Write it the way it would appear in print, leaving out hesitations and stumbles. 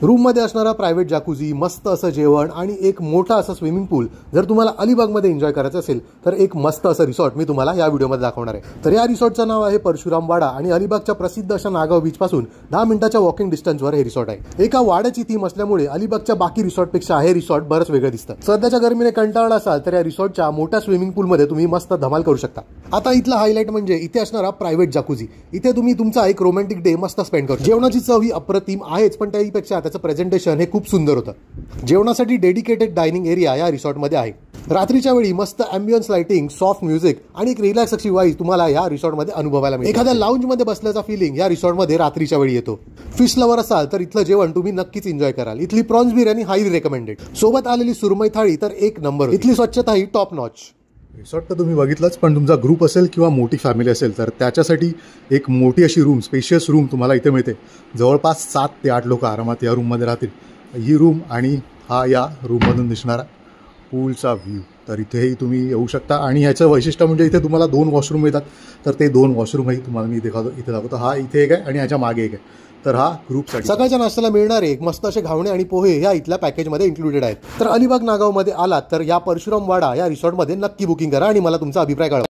Room मध्ये असणारा private जॅकुझी, मस्त असं जेवण आणि एक मोठा असं स्विमिंग पूल जर तुम्हाला अलिबागमध्ये एन्जॉय करायचं असेल तर एक मस्त असं रिसॉर्ट मी तुम्हाला या व्हिडिओमध्ये दाखवणार आहे। तर या रिसॉर्टचं नाव आहे परशुराम वाडा आणि अलिबागच्या प्रसिद्ध अशा नागाव बीच पासून 10 मिनिटाच्या वॉकिंग डिस्टन्सवर हे रिसॉर्ट आहे। एका वाड्याची थीम असल्यामुळे अलिबागच्या बाकी रिसॉर्टपेक्षा हे रिसॉर्ट बरंच वेगळं दिसतं। सध्याच्या गरमीने कंटाळला असाल तर या रिसॉर्टच्या मोठ्या स्विमिंग पूलमध्ये तुम्ही मस्त धमाल करू शकता। आता इथला हायलाइट म्हणजे इथे असणारा प्रायव्हेट जॅकुझी। इथे तुम्ही तुमचा एक रोमॅन्टिक डे मस्त स्पेंड करू। जेवणाची चव ही अप्रतिम आहेच, पण त्याहीपेक्षा त्याचं प्रेझेंटेशन हे खूप सुंदर होतं। जेवणासाठी डेडिकेटेड डायनिंग एरिया या रिसॉर्टमध्ये आहे। रात्रीच्या वेळी मस्त अँबियन्स लाइटिंग, सॉफ्ट म्युझिक आणि एक रिलॅक्स अशी वाईब तुम्हाला या रिसॉर्टमध्ये अनुभवायला मिळेल। एखाद्या लाऊंजमध्ये बसल्याचा फिलिंग या रिसॉर्टमध्ये रात्रीच्या वेळी येतो। फिश लवर असाल तर इथलं जेवण तुम्ही नक्कीच एन्जॉय कराल। इथली प्रॉन्स बिर्याणी हायली रेकमेंडेड, सोबत आलेली सुरमई थाळी तर एक नंबर। इथली स्वच्छता ही टॉप नॉच। रिसॉर्ट तर तुम्ही बघितलंच, पण तुमचा ग्रुप असेल किंवा मोठी फॅमिली असेल तर त्याच्यासाठी एक मोठी अशी रूम, स्पेशियस रूम तुम्हाला इथे मिळते। जवळपास 7 ते 8 लोक आरामात या रूममध्ये राहतील। ही रूम आणि हा या रूममधून दिसणारा पूलचा व्ह्यू, तर इथेही तुम्ही येऊ शकता। आणि ह्याचं वैशिष्ट्य म्हणजे इथे तुम्हाला 2 वॉशरूम मिळतात, तर ते 2 वॉशरूमही तुम्हाला मी इथे दाखवतो। हा इथे एक आहे आणि ह्याच्या मागे एक आहे। तर हा ग्रुपसाठी सकाळच्या नाश्त्याला मिळणारे एक मस्त असे घावणे आणि पोहे या इथल्या पॅकेजमध्ये इन्क्लुडेड आहेत। तर अलिबाग नागावमध्ये आलात तर या परशुराम वाडा या रिसॉर्टमध्ये नक्की बुकिंग करा आणि मला तुमचा अभिप्राय कळवा।